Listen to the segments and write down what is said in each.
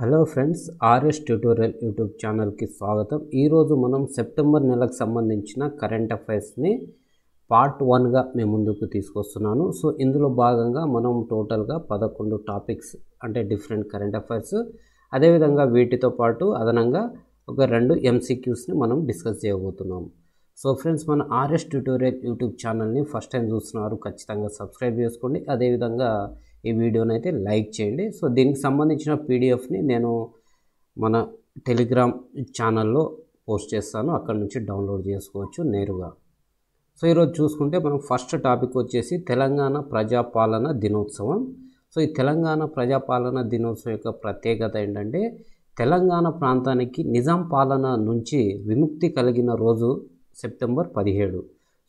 Hello friends, RS tutorial YouTube ఛానల్కి స్వాగతం. ఈరోజు మనం సెప్టెంబర్ నెలకు సంబంధించిన కరెంట్ అఫైర్స్ని పార్ట్ 1గా మేము ముందుకు తీసుకొస్తున్నాను. సో ఇందులో భాగంగా మనం టోటల్గా 11 టాపిక్స్ అంటే డిఫరెంట్ కరెంట్ అఫైర్స్, అదేవిధంగా వీటితో పాటు అదనంగా ఒక 2 MCQస్ని మనం డిస్కస్ చేయబోతున్నాము. సో ఫ్రెండ్స్, మన ఆర్ఎస్ ట్యూటోరియల్ యూట్యూబ్ ఛానల్ని ఫస్ట్ టైం చూస్తున్నారు, ఖచ్చితంగా సబ్స్క్రైబ్ చేసుకోండి. అదేవిధంగా ఈ వీడియోని అయితే లైక్ చేయండి. సో దీనికి సంబంధించిన పీడిఎఫ్ని నేను మన టెలిగ్రామ్ ఛానల్లో పోస్ట్ చేస్తాను, అక్కడ నుంచి డౌన్లోడ్ చేసుకోవచ్చు నేరుగా. సో ఈరోజు చూసుకుంటే మనం ఫస్ట్ టాపిక్ వచ్చేసి తెలంగాణ ప్రజాపాలన దినోత్సవం. సో ఈ తెలంగాణ ప్రజాపాలన దినోత్సవం యొక్క ప్రత్యేకత ఏంటంటే, తెలంగాణ ప్రాంతానికి నిజాం పాలన నుంచి విముక్తి కలిగిన రోజు సెప్టెంబర్ 17.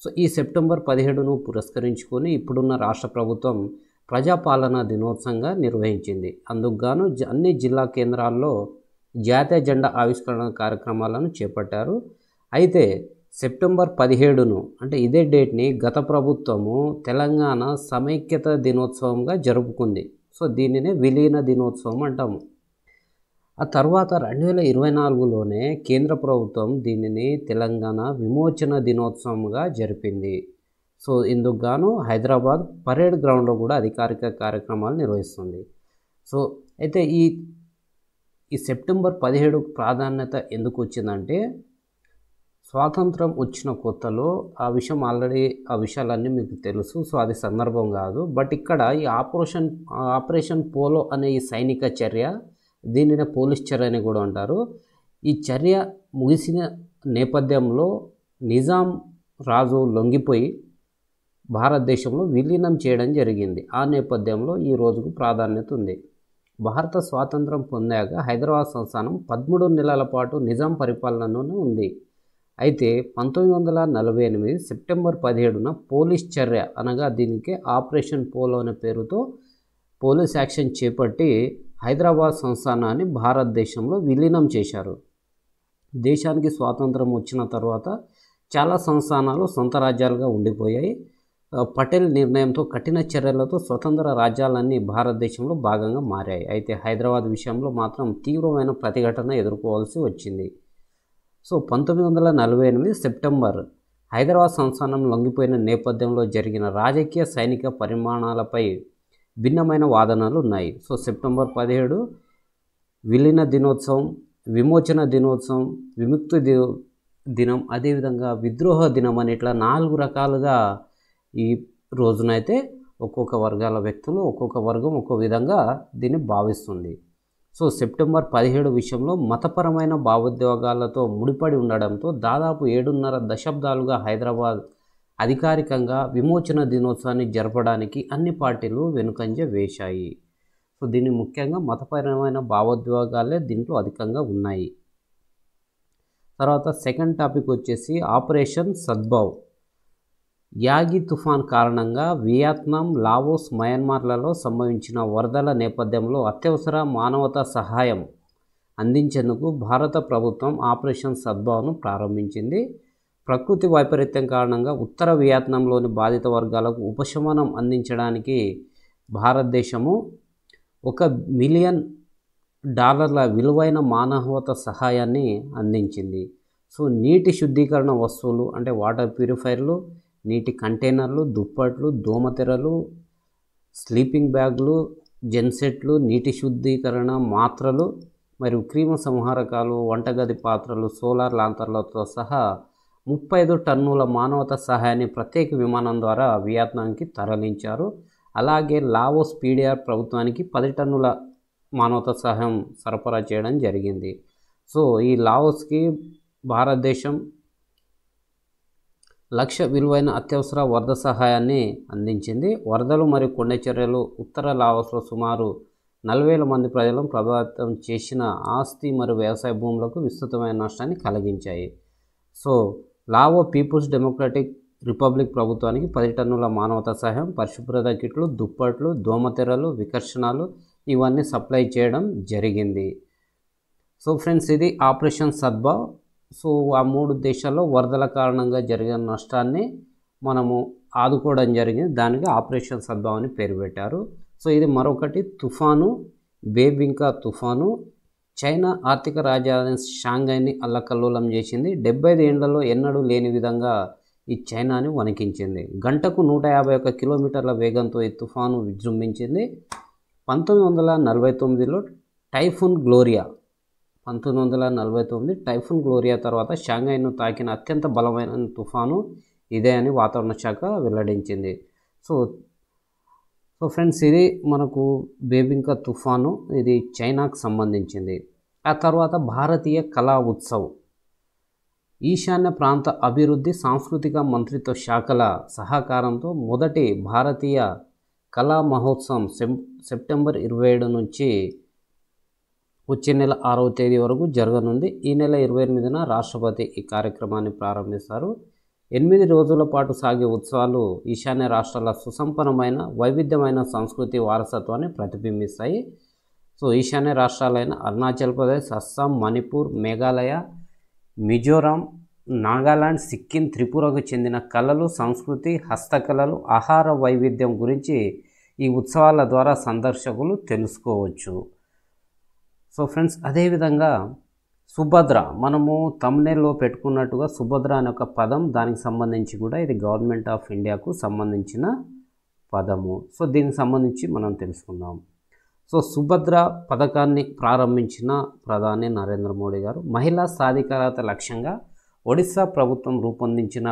సో ఈ సెప్టెంబర్ 17ను పురస్కరించుకొని ఇప్పుడున్న రాష్ట్ర ప్రభుత్వం ప్రజాపాలన దినోత్సవంగా నిర్వహించింది. అందుకుగాను అన్ని జిల్లా కేంద్రాల్లో జాతీయ జెండా ఆవిష్కరణ కార్యక్రమాలను చేపట్టారు. అయితే సెప్టెంబర్ 17ను అంటే ఇదే డేట్ని గత ప్రభుత్వము తెలంగాణ సమైక్యత దినోత్సవంగా జరుపుకుంది. సో దీనినే విలీన దినోత్సవం అంటాము. ఆ తర్వాత 2024లోనే కేంద్ర ప్రభుత్వం దీనిని తెలంగాణ విమోచన దినోత్సవంగా జరిపింది. సో ఇందుకు గాను హైదరాబాద్ పరేడ్ గ్రౌండ్లో కూడా అధికారిక కార్యక్రమాలు నిర్వహిస్తుంది. సో అయితే ఈ సెప్టెంబర్ 17 ప్రాధాన్యత ఎందుకు వచ్చిందంటే, స్వాతంత్రం వచ్చిన కొత్తలో ఆ విషయాలన్నీ మీకు తెలుసు. సో అది సందర్భం కాదు. బట్ ఇక్కడ ఈ ఆపరేషన్ పోలో అనే ఈ సైనిక చర్య, దీనినే పోలీస్ చర్య అని కూడా అంటారు. ఈ చర్య ముగిసిన నేపథ్యంలో నిజాం రాజు లొంగిపోయి భారతదేశంలో విలీనం చేయడం జరిగింది. ఆ నేపథ్యంలో ఈ రోజుకు ప్రాధాన్యత ఉంది. భారత స్వాతంత్రం పొందాక హైదరాబాద్ సంస్థానం 13 నెలల పాటు నిజాం పరిపాలనలోనే ఉంది. అయితే 1948 సెప్టెంబర్ 17న పోలీస్ చర్య అనగా దీనికి ఆపరేషన్ పోలో అనే పేరుతో పోలీస్ యాక్షన్ చేపట్టి హైదరాబాద్ సంస్థానాన్ని భారతదేశంలో విలీనం చేశారు. దేశానికి స్వాతంత్రం వచ్చిన తర్వాత చాలా సంస్థానాలు సొంత రాజ్యాలుగా ఉండిపోయాయి. పటేల్ నిర్ణయంతో కఠిన చర్యలతో స్వతంత్ర రాజ్యాలన్నీ భారతదేశంలో భాగంగా మారాయి. అయితే హైదరాబాద్ విషయంలో మాత్రం తీవ్రమైన ప్రతిఘటన ఎదుర్కోవాల్సి వచ్చింది. సో 1948 సెప్టెంబర్ హైదరాబాద్ సంస్థానం లొంగిపోయిన నేపథ్యంలో జరిగిన రాజకీయ సైనిక పరిమాణాలపై భిన్నమైన వాదనలు ఉన్నాయి. సో సెప్టెంబర్ 17 విలీన దినోత్సవం, విమోచన దినోత్సవం, విముక్తి దినం, అదేవిధంగా విద్రోహ దినం అని ఇట్లా 4 రకాలుగా ఈ రోజునైతే ఒక్కొక్క వర్గాల వ్యక్తులు, ఒక్కొక్క వర్గం ఒక్కో విధంగా దీన్ని భావిస్తుంది. సో సెప్టెంబర్ 17 విషయంలో మతపరమైన భావోద్వేగాలతో ముడిపడి ఉండడంతో దాదాపు 7.5 దశాబ్దాలుగా హైదరాబాద్ అధికారికంగా విమోచన దినోత్సవాన్ని జరపడానికి అన్ని పార్టీలు వెనుకంజ వేశాయి. సో దీన్ని ముఖ్యంగా మతపరమైన భావోద్వేగాలే దీంట్లో అధికంగా ఉన్నాయి. తర్వాత సెకండ్ టాపిక్ వచ్చేసి ఆపరేషన్ సద్భావ్. యాగి తుఫాన్ కారణంగా వియత్నాం, లావోస్, మయన్మార్లలో సంభవించిన వరదల నేపథ్యంలో అత్యవసర మానవతా సహాయం అందించేందుకు భారత ప్రభుత్వం ఆపరేషన్ సద్భావ్ను ప్రారంభించింది. ప్రకృతి వైపరీత్యం కారణంగా ఉత్తర వియత్నాంలోని బాధిత వర్గాలకు ఉపశమనం అందించడానికి భారతదేశము $1 మిలియన్ విలువైన మానవతా సహాయాన్ని అందించింది. సో నీటి శుద్ధీకరణ వస్తువులు అంటే వాటర్ ప్యూరిఫైర్లు, నీటి కంటైనర్లు, దుప్పట్లు, దోమతెరలు, స్లీపింగ్ బ్యాగులు, జెన్సెట్లు, నీటి శుద్ధీకరణ మాత్రలు మరియు క్రిమి సంహారకాలు, వంటగది పాత్రలు, సోలార్ లాంతర్లతో సహా 35 టన్నుల మానవతా సహాయాన్ని ప్రత్యేక విమానం ద్వారా వియత్నాంకి తరలించారు. అలాగే లావోస్ పీడీఆర్ ప్రభుత్వానికి 10 టన్నుల మానవతా సహాయం సరఫరా చేయడం జరిగింది. సో ఈ లావోస్కి భారతదేశం 1,00,000 విలువైన అత్యవసర వరద సహాయాన్ని అందించింది. వరదలు మరియు కొండ చర్యలు ఉత్తర లావోస్లో సుమారు 40,000 మంది ప్రజలను ప్రభావితం చేసిన ఆస్తి మరియు వ్యవసాయ భూములకు విస్తృతమైన నష్టాన్ని కలిగించాయి. So Lao People's Democratic Republic ప్రభుత్వానికి 10 టన్నుల మానవతా సహాయం, పరిశుభ్రత కిట్లు, దుప్పట్లు, దోమతెరలు, వికర్షణాలు ఇవన్నీ సప్లై చేయడం జరిగింది. సో ఫ్రెండ్స్, ఇది ఆపరేషన్ సద్భావ్. సో ఆ 3 దేశాల్లో వరదల కారణంగా జరిగిన నష్టాన్ని మనము ఆదుకోవడం జరిగింది. దానికి ఆపరేషన్ సద్భావ్ అని పేరు పెట్టారు. సో ఇది మరొకటి తుఫాను, బేబింకా తుఫాను చైనా ఆర్థిక రాజధాని షాంఘైని అల్లకల్లోలం చేసింది. 75 ఏళ్లలో ఎన్నడూ లేని విధంగా ఈ చైనాని వణికించింది. గంటకు 151 కిలోమీటర్ల వేగంతో ఈ తుఫాను విజృంభించింది. 1949లో టైఫూన్ గ్లోరియా 1949 టైఫూన్ గ్లోరియా తర్వాత షాంఘైను తాకిన అత్యంత బలమైన తుఫాను ఇదే అని వాతావరణ శాఖ వెల్లడించింది. సో ఫ్రెండ్స్, ఇది మనకు బేబింకా తుఫాను, ఇది చైనాకు సంబంధించింది. ఆ తర్వాత భారతీయ కళా ఉత్సవ్, ఈశాన్య ప్రాంత అభివృద్ధి సాంస్కృతిక మంత్రిత్వ శాఖల సహకారంతో మొదటి భారతీయ కళా మహోత్సవం సెప్టెంబర్ 27 నుంచి వచ్చే నెల 6వ తేదీ వరకు జరగనుంది. ఈ నెల 28న రాష్ట్రపతి ఈ కార్యక్రమాన్ని ప్రారంభిస్తారు. 8 రోజుల పాటు సాగే ఉత్సవాలు ఈశాన్య రాష్ట్రాల సుసంపన్నమైన వైవిధ్యమైన సంస్కృతి వారసత్వాన్ని ప్రతిబింబిస్తాయి. సో ఈశాన్య రాష్ట్రాలైన అరుణాచల్ ప్రదేశ్, అస్సాం, మణిపూర్, మేఘాలయ, మిజోరాం, నాగాలాండ్, సిక్కిం, త్రిపురకు చెందిన కళలు, సంస్కృతి, హస్తకళలు, ఆహార వైవిధ్యం గురించి ఈ ఉత్సవాల ద్వారా సందర్శకులు తెలుసుకోవచ్చు. సో ఫ్రెండ్స్, అదేవిధంగా సుభద్ర, మనము థంబ్నెయిల్లో పెట్టుకున్నట్టుగా సుభద్ర అనే ఒక పదం, దానికి సంబంధించి కూడా ఇది గవర్నమెంట్ ఆఫ్ ఇండియాకు సంబంధించిన పదము. సో దీనికి సంబంధించి మనం తెలుసుకుందాం. సో సుభద్ర పథకాన్ని ప్రారంభించిన ప్రధాని నరేంద్ర మోడీ గారు. మహిళా సాధికారత లక్ష్యంగా ఒడిశా ప్రభుత్వం రూపొందించిన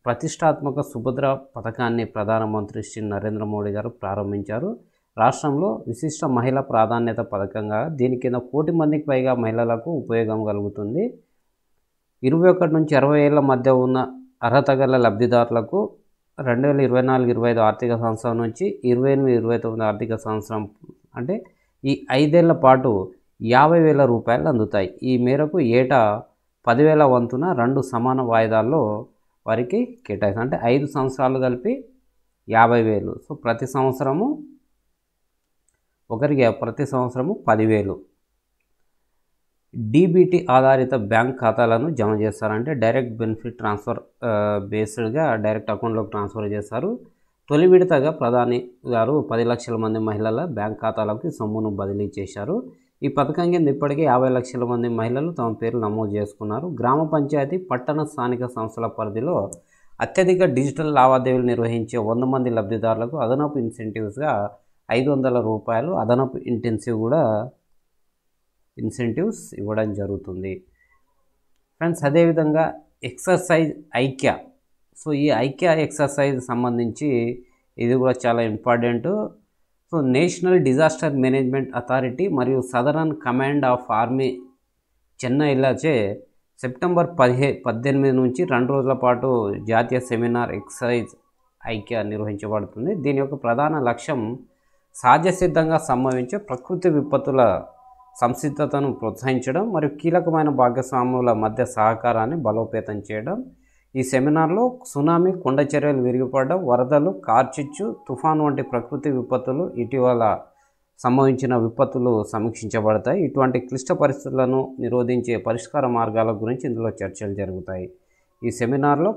ప్రతిష్టాత్మక సుభద్ర పథకాన్ని ప్రధానమంత్రి శ్రీ నరేంద్ర మోడీ గారు ప్రారంభించారు. రాష్ట్రంలో విశిష్ట మహిళా ప్రాధాన్యత పథకంగా దీని కింద 1 కోటి మందికి పైగా మహిళలకు ఉపయోగం కలుగుతుంది. 21 నుంచి 60 ఏళ్ల మధ్య ఉన్న అర్హత గల లబ్ధిదారులకు 2024-25 ఆర్థిక సంవత్సరం నుంచి 28-29 ఆర్థిక సంవత్సరం అంటే ఈ 5 ఏళ్ల పాటు 50,000 రూపాయలు అందుతాయి. ఈ మేరకు ఏటా 10,000 వంతున 2 సమాన వాయిదాల్లో వారికి కేటాయిస్తారు. అంటే 5 సంవత్సరాలు కలిపి 50,000. సో ప్రతి సంవత్సరము 10,000. డీబీటీ ఆధారిత బ్యాంక్ ఖాతాలను జమ చేస్తారంటే డైరెక్ట్ బెనిఫిట్ ట్రాన్స్ఫర్ బేస్డ్గా డైరెక్ట్ అకౌంట్లోకి ట్రాన్స్ఫర్ చేస్తారు. తొలి విడతగా ప్రధాని గారు 10 లక్షల మంది మహిళల బ్యాంక్ ఖాతాలకు సొమ్మును బదిలీ చేశారు. ఈ పథకం కింద ఇప్పటికే 50 లక్షల మంది మహిళలు తమ పేర్లు నమోదు చేసుకున్నారు. గ్రామ పంచాయతీ, పట్టణ స్థానిక సంస్థల పరిధిలో అత్యధిక డిజిటల్ లావాదేవీలు నిర్వహించే 100 మంది లబ్ధిదారులకు అదనపు ఇన్సెంటివ్స్గా 500 రూపాయలు అదనపు ఇన్సెంటివ్స్ ఇవ్వడం జరుగుతుంది. ఫ్రెండ్స్, అదేవిధంగా ఎక్సర్సైజ్ ఐక్య. సో ఈ ఐక్య ఎక్సర్సైజ్ సంబంధించి ఇది కూడా చాలా important. So national disaster management authority మరియు సదరన్ కమాండ్ ఆఫ్ ఆర్మీ చెన్నైలచే సెప్టెంబర్ 18 నుంచి 2 రోజుల పాటు జాతీయ సెమినార్ ఎక్సర్సైజ్ ఐక్య నిర్వహించబడుతుంది. దీని యొక్క ప్రధాన లక్ష్యం సహజసిద్ధంగా సంభవించే ప్రకృతి విపత్తుల సంసిద్ధతను ప్రోత్సహించడం మరియు కీలకమైన భాగస్వాముల మధ్య సహకారాన్ని బలోపేతం చేయడం. ఈ సెమినార్లో సునామీ, కొండ చర్యలు విరిగిపడడం, వరదలు, కార్చిచ్చు, తుఫాను వంటి ప్రకృతి విపత్తులు, ఇటీవల సంభవించిన విపత్తులు సమీక్షించబడతాయి. ఇటువంటి క్లిష్ట పరిస్థితులను నిరోధించే పరిష్కార మార్గాల గురించి ఇందులో చర్చలు జరుగుతాయి. ఈ సెమినార్లో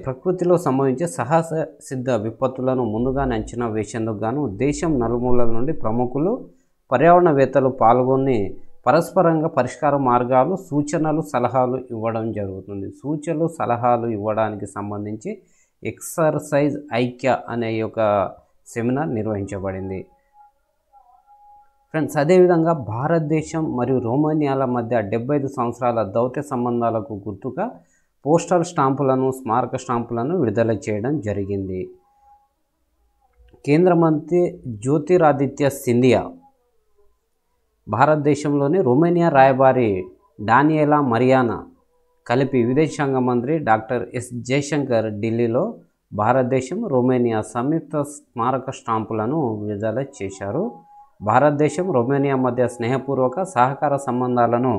ప్రకృతిలో సంభవించే సహజ సిద్ధ విపత్తులను ముందుగానే అంచనా వేసేందుకు గాను దేశం నలుమూలల నుండి ప్రముఖులు, పర్యావరణవేత్తలు పాల్గొని పరస్పరంగా పరిష్కార మార్గాలు, సూచనలు, సలహాలు ఇవ్వడం జరుగుతుంది. సూచనలు, సలహాలు ఇవ్వడానికి సంబంధించి ఎక్సర్సైజ్ ఐక్య అనే ఒక సెమినార్ నిర్వహించబడింది. ఫ్రెండ్స్, అదేవిధంగా భారతదేశం మరియు రొమేనియాల మధ్య 75 సంవత్సరాల దౌత్య సంబంధాలకు గుర్తుగా పోస్టల్ స్టాంపులను, స్మారక స్టాంపులను విడుదల చేయడం జరిగింది. కేంద్ర మంత్రి జ్యోతిరాదిత్య సింధియా, భారతదేశంలోని రొమేనియా రాయబారి డానియెలా మరియానా కలిపి విదేశాంగ మంత్రి డాక్టర్ ఎస్ జయశంకర్ ఢిల్లీలో భారతదేశం, రొమేనియా సంయుక్త స్మారక స్టాంపులను విడుదల చేశారు. భారతదేశం, రొమేనియా మధ్య స్నేహపూర్వక సహకార సంబంధాలను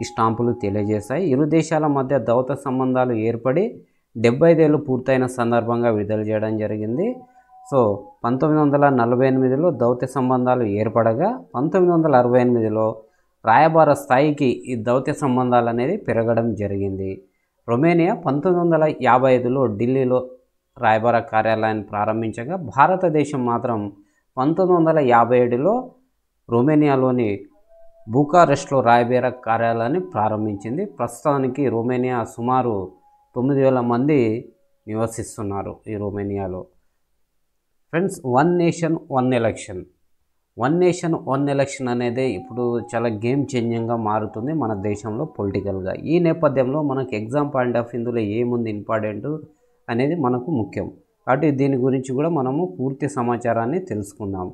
ఈ స్టాంపులు తెలియజేశాయి. ఇరు దేశాల మధ్య దౌత్య సంబంధాలు ఏర్పడి 75 ఏళ్ళు పూర్తయిన సందర్భంగా విడుదల చేయడం జరిగింది. సో 1948లో దౌత్య సంబంధాలు ఏర్పడగా 1968లో రాయబార స్థాయికి ఈ దౌత్య సంబంధాలు అనేది పెరగడం జరిగింది. రొమేనియా 1955లో ఢిల్లీలో రాయబార కార్యాలయాన్ని ప్రారంభించగా భారతదేశం మాత్రం 1957లో రొమేనియాలోని బుకారెస్ట్లో రాయబార కార్యాలయాన్ని ప్రారంభించింది. ప్రస్తుతానికి రొమేనియా సుమారు 9,000 మంది నివసిస్తున్నారు ఈ రొమేనియాలో. Friends, one nation one election, one nation one election అనేది ఇప్పుడు చాలా గేమ్ చేంజింగ్గా మారుతుంది మన దేశంలో పొలిటికల్గా. ఈ నేపథ్యంలో మనకు ఎగ్జామ్ పాయింట్ ఆఫ్ ఇందులో ఏముంది ఇంపార్టెంట్ అనేది మనకు ముఖ్యం. కాబట్టి దీని గురించి కూడా మనము పూర్తి సమాచారాన్ని తెలుసుకుందాం.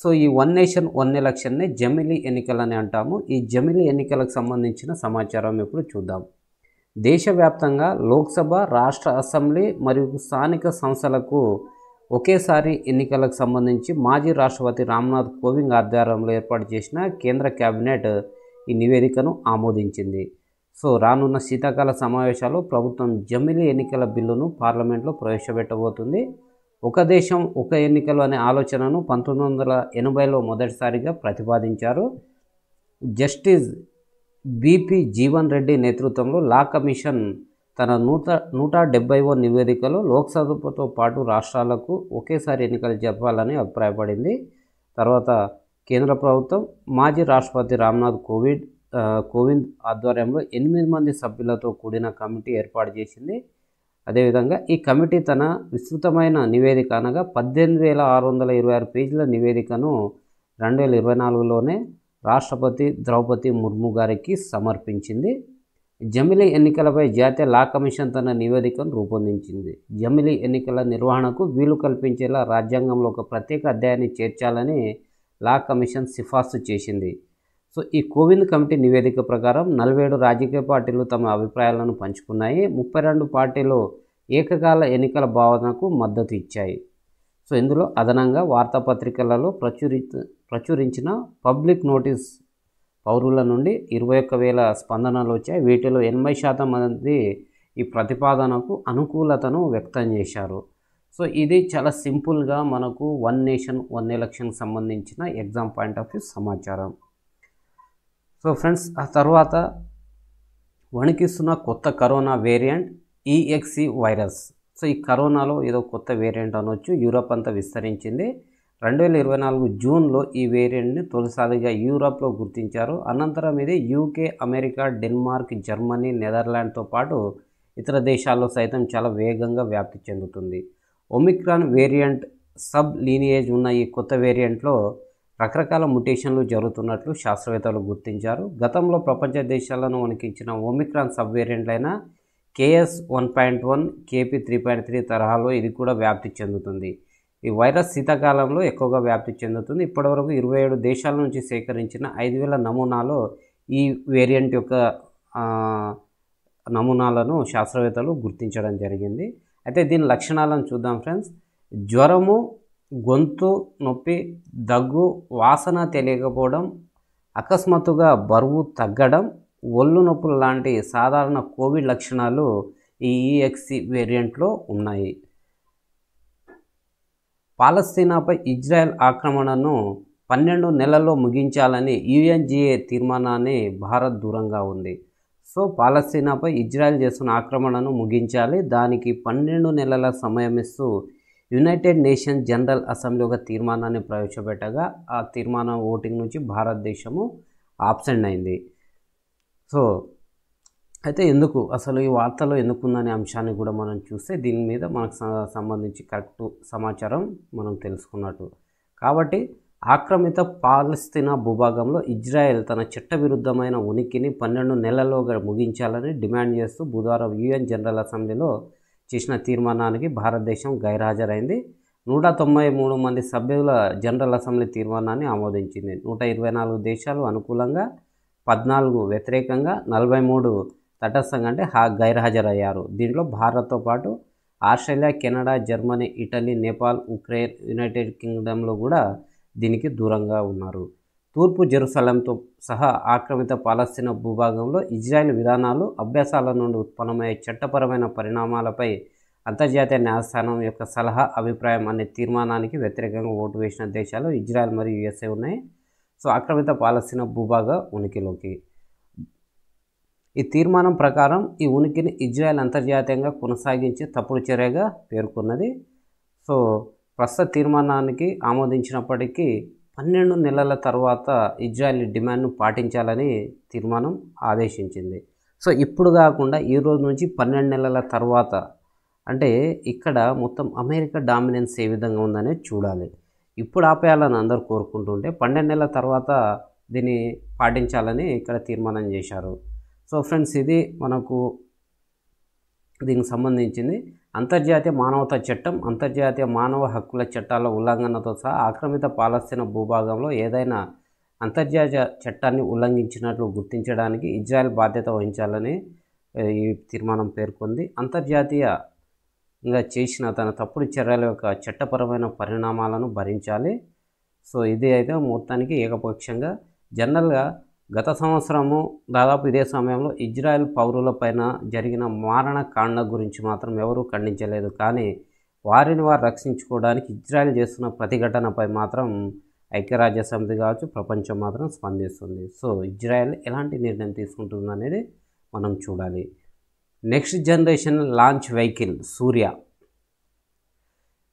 సో ఈ వన్ నేషన్ వన్ ఎలక్షన్ని జమిలీ ఎన్నికలని అంటాము. ఈ జమిలీ ఎన్నికలకు సంబంధించిన సమాచారం ఇప్పుడు చూద్దాం. దేశవ్యాప్తంగా లోక్సభ, రాష్ట్ర అసెంబ్లీ మరియు స్థానిక సంస్థలకు ఒకేసారి ఎన్నికలకు సంబంధించి మాజీ రాష్ట్రపతి రామ్నాథ్ కోవింద్ ఆధ్వర్యంలో ఏర్పాటు చేసిన కేంద్ర కేబినెట్ ఈ నివేదికను ఆమోదించింది. సో రానున్న శీతాకాల సమావేశాల్లో ప్రభుత్వం జమిలీ ఎన్నికల బిల్లును పార్లమెంట్లో ప్రవేశపెట్టబోతుంది. ఒక దేశం ఒక ఎన్నికలు అనే ఆలోచనను 1980లో మొదటిసారిగా ప్రతిపాదించారు. జస్టిస్ బిపి జీవన్ రెడ్డి నేతృత్వంలో లా కమిషన్ తన 170వ నివేదికలో లోక్సభతో పాటు రాష్ట్రాలకు ఒకేసారి ఎన్నికలు జరపాలని అభిప్రాయపడింది. తర్వాత కేంద్ర ప్రభుత్వం మాజీ రాష్ట్రపతి రామ్నాథ్ కోవింద్ ఆధ్వర్యంలో 8 మంది సభ్యులతో కూడిన కమిటీ ఏర్పాటు చేసింది. అదేవిధంగా ఈ కమిటీ తన విస్తృతమైన నివేదిక అనగా 18,626 పేజీల నివేదికను 2024లోనే రాష్ట్రపతి ద్రౌపది ముర్ము గారికి సమర్పించింది. జమిలీ ఎన్నికలపై జాతీయ లా కమిషన్ తన నివేదికను రూపొందించింది. జమిలీ ఎన్నికల నిర్వహణకు వీలు కల్పించేలా రాజ్యాంగంలో ఒక ప్రత్యేక అధ్యాయాన్ని చేర్చాలని లా కమిషన్ సిఫార్సు చేసింది. సో ఈ కోవింద్ కమిటీ నివేదిక ప్రకారం 47 రాజకీయ పార్టీలు తమ అభిప్రాయాలను పంచుకున్నాయి. 32 పార్టీలు ఏకకాల ఎన్నికల భావనకు మద్దతు ఇచ్చాయి. సో ఇందులో అదనంగా వార్తాపత్రికలలో ప్రచురించిన పబ్లిక్ నోటీస్ పౌరుల నుండి 21,000 స్పందనలు వచ్చాయి. వీటిలో 80% మంది ఈ ప్రతిపాదనకు అనుకూలతను వ్యక్తం చేశారు. సో ఇది చాలా సింపుల్గా మనకు వన్ నేషన్ వన్ ఎలక్షన్కి సంబంధించిన ఎగ్జామ్ పాయింట్ ఆఫ్ వ్యూ సమాచారం. సో ఫ్రెండ్స్, ఆ తర్వాత వణికిస్తున్న కొత్త corona variant EXE virus. So ఈ కరోనాలో ఏదో కొత్త వేరియంట్ అనొచ్చు, యూరప్ అంతా విస్తరించింది. 2024 జూన్లో ఈ వేరియంట్ని తొలిసారిగా యూరప్లో గుర్తించారు. అనంతరం ఇది UK, అమెరికా, డెన్మార్క్, జర్మనీ, నెదర్లాండ్తో పాటు ఇతర దేశాల్లో సైతం చాలా వేగంగా వ్యాప్తి చెందుతుంది. ఒమిక్రాన్ వేరియంట్ సబ్ లీనియేజ్ ఉన్న ఈ కొత్త వేరియంట్లో రకరకాల మ్యుటేషన్లు జరుగుతున్నట్లు శాస్త్రవేత్తలు గుర్తించారు. గతంలో ప్రపంచ దేశాలను వణికించిన ఒమిక్రాన్ సబ్ వేరియంట్లైన KS 1.1, KP 3.3 తరహాలో ఇది కూడా వ్యాప్తి చెందుతుంది. ఈ వైరస్ శీతాకాలంలో ఎక్కువగా వ్యాప్తి చెందుతుంది. ఇప్పటివరకు 27 దేశాల నుంచి సేకరించిన 5,000 నమూనాలో ఈ వేరియంట్ యొక్క నమూనాలను శాస్త్రవేత్తలు గుర్తించడం జరిగింది. అయితే దీని లక్షణాలను చూద్దాం ఫ్రెండ్స్. జ్వరము, గొంతు నొప్పి, దగ్గు, వాసన తెలియకపోవడం, అకస్మాత్తుగా బరువు తగ్గడం, ఒళ్ళు నొప్పులు లాంటి సాధారణ కోవిడ్ లక్షణాలు ఈ EXE వేరియంట్లో ఉన్నాయి. పాలస్తీనాపై ఇజ్రాయెల్ ఆక్రమణను 12 నెలల్లో ముగించాలని UNGA తీర్మానాన్ని భారత్ దూరంగా ఉంది. సో పాలస్తీనాపై ఇజ్రాయెల్ చేస్తున్న ఆక్రమణను ముగించాలి, దానికి 12 నెలల సమయం ఇస్తూ యునైటెడ్ నేషన్స్ జనరల్ అసెంబ్లీ ఒక తీర్మానాన్ని ప్రవేశపెట్టగా ఆ తీర్మానం ఓటింగ్ నుంచి భారతదేశము ఆబ్సెంట్ అయింది. సో అయితే ఎందుకు అసలు ఈ వార్తలో ఎందుకుందనే అంశాన్ని కూడా మనం చూస్తే దీని మీద మనకు సంబంధించి కరెక్ట్ సమాచారం మనం తెలుసుకున్నట్టు. కాబట్టి ఆక్రమిత పాలస్తీనా భూభాగంలో ఇజ్రాయెల్ తన చట్టవిరుద్ధమైన ఉనికిని 12 నెలల్లోగా ముగించాలని డిమాండ్ చేస్తూ బుధవారం UN జనరల్ అసెంబ్లీలో చేసిన తీర్మానానికి భారతదేశం గైర్హాజరైంది. 193 మంది సభ్యుల జనరల్ అసెంబ్లీ తీర్మానాన్ని ఆమోదించింది. 124 దేశాలు అనుకూలంగా, 14 వ్యతిరేకంగా, 43 తటస్థంగా అంటే గైర్హాజరయ్యారు. దీంట్లో భారత్తో పాటు Australia, Canada, Germany, Italy, Nepal, Ukraine, United కింగ్డమ్లో కూడా దీనికి దూరంగా ఉన్నారు. తూర్పు జెరూసలంతో సహా ఆక్రమిత పాలస్తీనా భూభాగంలో ఇజ్రాయెల్ విధానాలు, అభ్యాసాల నుండి ఉత్పన్నమయ్యే చట్టపరమైన పరిణామాలపై అంతర్జాతీయ న్యాయస్థానం యొక్క సలహా, అభిప్రాయం అనే తీర్మానానికి వ్యతిరేకంగా ఓటు వేసిన దేశాలు ఇజ్రాయెల్ మరియు USA ఉన్నాయి. సో ఆక్రమిత పాలస్తీనా భూభాగ ఉనికిలోకి ఈ తీర్మానం ప్రకారం ఈ ఉనికిని ఇజ్రాయెల్ అంతర్జాతీయంగా కొనసాగించే తప్పుడు చర్యగా పేర్కొన్నది. సో ప్రస్తుత తీర్మానానికి ఆమోదించినప్పటికీ 12 నెలల తర్వాత ఇజ్రాయెల్ డిమాండ్ను పాటించాలని తీర్మానం ఆదేశించింది. సో ఇప్పుడు కాకుండా ఈ రోజు నుంచి 12 నెలల తర్వాత, అంటే ఇక్కడ మొత్తం అమెరికా డామినెన్స్ ఏ విధంగా ఉందనే చూడాలి. ఇప్పుడు ఆపేయాలని అందరూ కోరుకుంటుంటే 12 నెలల తర్వాత దీన్ని పాటించాలని ఇక్కడ తీర్మానం చేశారు. సో ఫ్రెండ్స్, ఇది మనకు దీనికి సంబంధించింది. అంతర్జాతీయ మానవతా చట్టం, అంతర్జాతీయ మానవ హక్కుల చట్టాల ఉల్లంఘనతో సహా ఆక్రమిత పాలస్తీనా భూభాగంలో ఏదైనా అంతర్జాతీయ చట్టాన్ని ఉల్లంఘించినట్లు గుర్తించడానికి ఇజ్రాయెల్ బాధ్యత వహించాలని ఈ తీర్మానం పేర్కొంది. అంతర్జాతీయంగా చేసిన తన తప్పుడు చర్యల యొక్క చట్టపరమైన పరిణామాలను భరించాలి. సో ఇది అయితే మొత్తానికి ఏకపక్షంగా. జనరల్గా గత సంవత్సరము దాదాపు ఇదే సమయంలో ఇజ్రాయెల్ పౌరులపైన జరిగిన మారణకాండ గురించి మాత్రం ఎవరూ ఖండించలేదు. కానీ వారిని వారు రక్షించుకోవడానికి ఇజ్రాయెల్ చేస్తున్న ప్రతిఘటనపై మాత్రం ఐక్యరాజ్య సమితి కావచ్చు, ప్రపంచం మాత్రం స్పందిస్తుంది. సో ఇజ్రాయెల్ ఎలాంటి నిర్ణయం తీసుకుంటుంది అనేది మనం చూడాలి. Next generation launch vehicle Surya.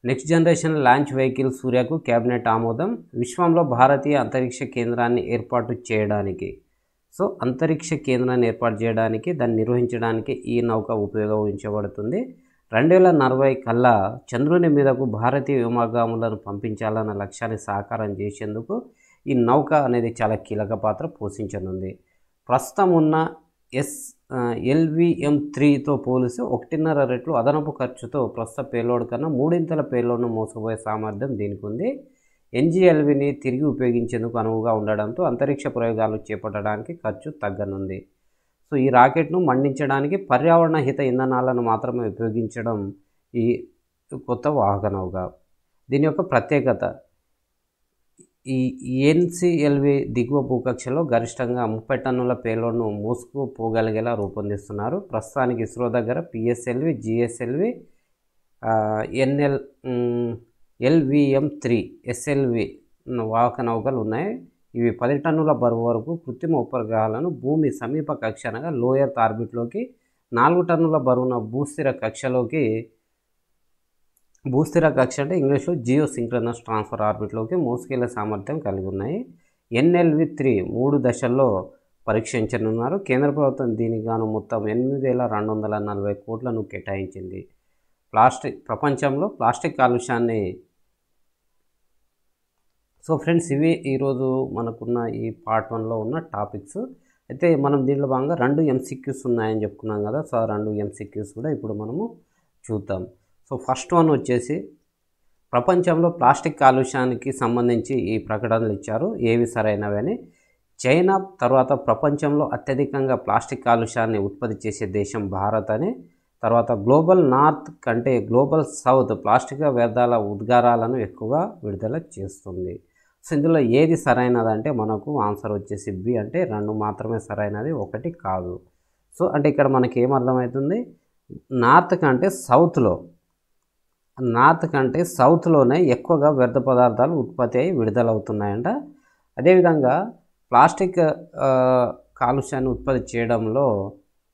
Next generation launch vehicle సూర్యకు కేబినెట్ ఆమోదం. విశ్వంలో భారతీయ అంతరిక్ష కేంద్రాన్ని ఏర్పాటు చేయడానికి, సో అంతరిక్ష కేంద్రాన్ని ఏర్పాటు చేయడానికి, దాన్ని నిర్వహించడానికి ఈ నౌక ఉపయోగించబడుతుంది. 2040 కల్లా చంద్రుని మీదకు భారతీయ వ్యోమగాములను పంపించాలన్న లక్ష్యాన్ని సాకారం చేసేందుకు ఈ నౌక అనేది చాలా కీలక పాత్ర పోషించనుంది. ప్రస్తుతం ఉన్న LVM-3తో పోలిసి 1.5 రెట్లు అదనపు ఖర్చుతో ప్రస్తుత పేలోడ్ కన్నా 3 పేలోడ్ను మోసపోయే సామర్థ్యం దీనికి ఉంది. NGLVని తిరిగి ఉపయోగించేందుకు అనువుగా ఉండడంతో అంతరిక్ష ప్రయోగాలు చేపట్టడానికి ఖర్చు తగ్గనుంది. సో ఈ రాకెట్ను మండించడానికి పర్యావరణ హిత ఇంధనాలను మాత్రమే ఉపయోగించడం ఈ కొత్త వాహక నౌక. దీని యొక్క ప్రత్యేకత, ఈ NCLV దిగువ భూకక్షలో గరిష్టంగా 30 టన్నుల పేలోడ్ను మోసుకుపోగలిగేలా రూపొందిస్తున్నారు. ప్రస్తుతానికి ఇస్రో దగ్గర PSLV, GSLV, LVM-3, SLV వాహక నౌకలు ఉన్నాయి. ఇవి 10 టన్నుల బరువు వరకు కృత్రిమ ఉపగ్రహాలను భూమి సమీప కక్ష అనగా లో ఎర్త్ ఆర్బిట్లోకి, 4 టన్నుల బరువున భూస్థిర కక్ష అంటే ఇంగ్లీష్లో జియో సింక్రనస్ ట్రాన్స్ఫర్ ఆర్బిట్లోకి మోసుకెళ్లే సామర్థ్యం కలిగి ఉన్నాయి. NLV-3 3 దశల్లో పరీక్షించనున్నారు. కేంద్ర ప్రభుత్వం దీనికి గాను మొత్తం 8,240 కోట్లను కేటాయించింది. ప్రపంచంలో ప్లాస్టిక్ కాలుష్యాన్ని. సో ఫ్రెండ్స్, ఇవి ఈరోజు మనకున్న ఈ పార్ట్ 1లో ఉన్న టాపిక్స్. అయితే మనం దీంట్లో భాగంగా 2 MCQs ఉన్నాయని చెప్పుకున్నాం కదా. సో 2 MCQs కూడా ఇప్పుడు మనము చూద్దాం. సో ఫస్ట్ వన్ వచ్చేసి, ప్రపంచంలో ప్లాస్టిక్ కాలుష్యానికి సంబంధించి ఈ ప్రకటనలు ఇచ్చారు, ఏవి సరైనవి అని. చైనా తర్వాత ప్రపంచంలో అత్యధికంగా ప్లాస్టిక్ కాలుష్యాన్ని ఉత్పత్తి చేసే దేశం భారత్ అని. తర్వాత గ్లోబల్ నార్త్ కంటే గ్లోబల్ సౌత్ ప్లాస్టిక్ వ్యర్థాల ఉద్గారాలను ఎక్కువగా విడుదల చేస్తుంది. సో ఇందులో ఏది సరైనదంటే మనకు ఆన్సర్ వచ్చేసి బి, అంటే 2 మాత్రమే సరైనది, 1 కాదు. సో అంటే ఇక్కడ మనకి ఏమర్థమవుతుంది, నార్త్ కంటే సౌత్లోనే ఎక్కువగా వ్యర్థ పదార్థాలు ఉత్పత్తి అయి విడుదలవుతున్నాయంట. అదేవిధంగా ప్లాస్టిక్ కాలుష్యాన్ని ఉత్పత్తి చేయడంలో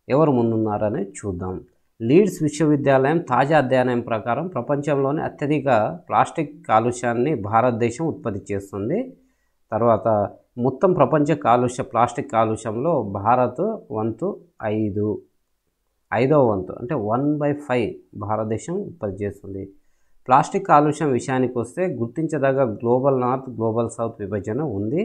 ఎవరు ముందున్నారని చూద్దాం. లీడ్స్ విశ్వవిద్యాలయం తాజా అధ్యయనం ప్రకారం ప్రపంచంలోనే అత్యధిక ప్లాస్టిక్ కాలుష్యాన్ని భారతదేశం ఉత్పత్తి చేస్తుంది. తర్వాత మొత్తం ప్రపంచ ప్లాస్టిక్ కాలుష్యంలో భారత్ వంతు 5వ వంతు, అంటే 1/5 భారతదేశం ఉత్పత్తి చేస్తుంది. ప్లాస్టిక్ కాలుష్యం విషయానికి వస్తే గుర్తించదగ్గ గ్లోబల్ నార్త్, గ్లోబల్ సౌత్ విభజన ఉంది.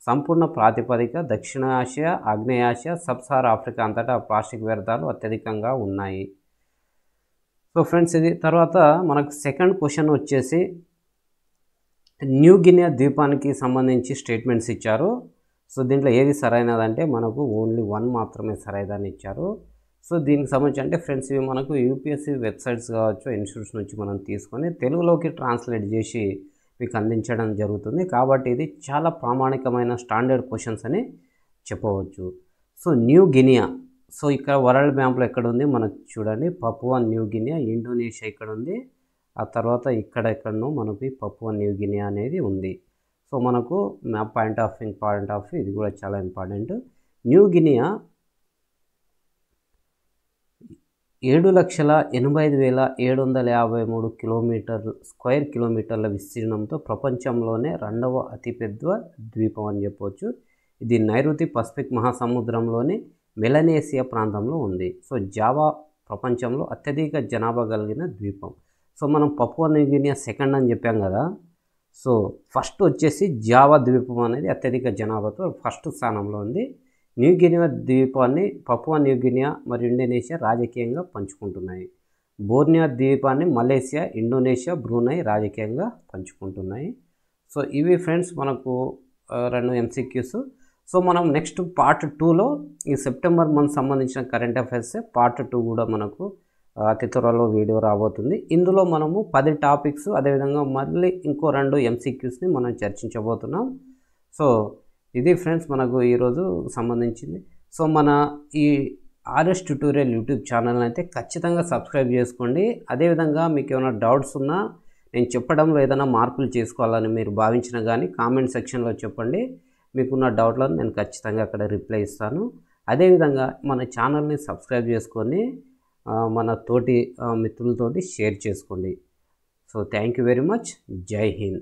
సంపూర్ణ ప్రాతిపదిక దక్షిణాసియా, ఆగ్నేయాసియా, సబ్-సహారా ఆఫ్రికా అంతటా ప్లాస్టిక్ వ్యర్థాలు అత్యధికంగా ఉన్నాయి. సో ఫ్రెండ్స్, ఇది తర్వాత మనకు సెకండ్ క్వశ్చన్ వచ్చేసి న్యూ గినియా ద్వీపానికి సంబంధించి స్టేట్మెంట్స్ ఇచ్చారు. సో దీంట్లో ఏది సరైనదంటే మనకు ఓన్లీ 1 మాత్రమే సరైనదని ఇచ్చారు. సో దీనికి సంబంధించి అంటే ఫ్రెండ్స్, ఇవి మనకు UPSC వెబ్సైట్స్ కావచ్చు, ఇన్స్టిట్యూట్స్ నుంచి మనం తీసుకొని తెలుగులోకి ట్రాన్స్లేట్ చేసి మీకు అందించడం జరుగుతుంది. కాబట్టి ఇది చాలా ప్రామాణికమైన స్టాండర్డ్ క్వశ్చన్స్ అని చెప్పవచ్చు. సో న్యూ గినియా, సో ఇక్కడ వరల్డ్ మ్యాప్లో ఎక్కడ ఉంది మనకు చూడండి, పపువా న్యూ గినియా, ఇండోనేషియా ఇక్కడ ఉంది. ఆ తర్వాత ఎక్కడో మనకి పపువా న్యూ గినియా అనేది ఉంది. సో మనకు మ్యాప్ పాయింట్ ఆఫ్ వ్యూ ఇది కూడా చాలా ఇంపార్టెంట్. న్యూ గినియా 7,85,753 స్క్వేర్ కిలోమీటర్ల విస్తీర్ణంతో ప్రపంచంలోనే రెండవ అతిపెద్ద ద్వీపం అని చెప్పవచ్చు. ఇది నైరుతి పసిఫిక్ మహాసముద్రంలోని మెలనేసియా ప్రాంతంలో ఉంది. సో జావా ప్రపంచంలో అత్యధిక జనాభా కలిగిన ద్వీపం. సో మనం పపువా న్యూగినియా సెకండ్ అని చెప్పాం కదా. సో ఫస్ట్ వచ్చేసి జావా ద్వీపం అనేది అత్యధిక జనాభాతో ఫస్ట్ స్థానంలో ఉంది. న్యూగినియా ద్వీపాన్ని పపువా న్యూగినియా మరియు ఇండోనేషియా రాజకీయంగా పంచుకుంటున్నాయి. బోర్నియా ద్వీపాన్ని మలేసియా, ఇండోనేషియా, బ్రూనై రాజకీయంగా పంచుకుంటున్నాయి. సో ఇవి ఫ్రెండ్స్ మనకు 2 MCQs. సో మనం నెక్స్ట్ పార్ట్ 2లో ఈ సెప్టెంబర్ మంత్ సంబంధించిన కరెంట్ అఫైర్స్ పార్ట్ 2 కూడా మనకు అతి త్వరలో వీడియో రాబోతుంది. ఇందులో మనము 10 టాపిక్స్ అదేవిధంగా మళ్ళీ ఇంకో 2 MCQsని మనం చర్చించబోతున్నాం. సో ఇది ఫ్రెండ్స్ మనకు ఈరోజు సంబంధించింది. సో మన ఈ ఆర్ఎస్ ట్యూటోరియల్ యూట్యూబ్ ఛానల్ని అయితే ఖచ్చితంగా సబ్స్క్రైబ్ చేసుకోండి. అదేవిధంగా మీకు ఏమైనా డౌట్స్ ఉన్నా, నేను చెప్పడంలో ఏదైనా మార్పులు చేసుకోవాలని మీరు భావించినా కానీ కామెంట్ సెక్షన్లో చెప్పండి. మీకున్న డౌట్లను నేను ఖచ్చితంగా అక్కడ రిప్లై ఇస్తాను. అదేవిధంగా మన ఛానల్ని సబ్స్క్రైబ్ చేసుకొని మన తోటి మిత్రులతోటి షేర్ చేసుకోండి. So thank you very much. జై హింద్.